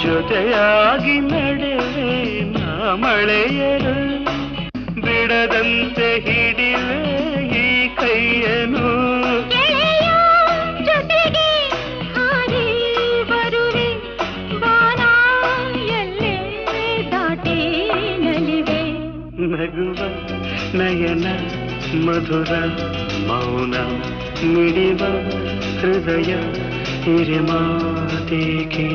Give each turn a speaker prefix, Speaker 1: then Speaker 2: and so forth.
Speaker 1: ಜೊತೆಯಾಗಿ ನಡೆವೆ ನಾ ಮಳೆಯರು ಬಿಡದಂತೆ ಹಿಡಿವೆ ಈ ಕೈಯನು
Speaker 2: ಜೊತೆಗೆ ಹಾರಿ ಬರುವೆ ಬಾನ ಎಲ್ಲೇ ದಾಟಿ ನಲಿವೆ
Speaker 1: ನಗುವ ನಯನ ಮಧುರ ಮೌನ ಮಿಡಿವ ಹೃದಯ ಹಿರಿಮಾತೇಕೆ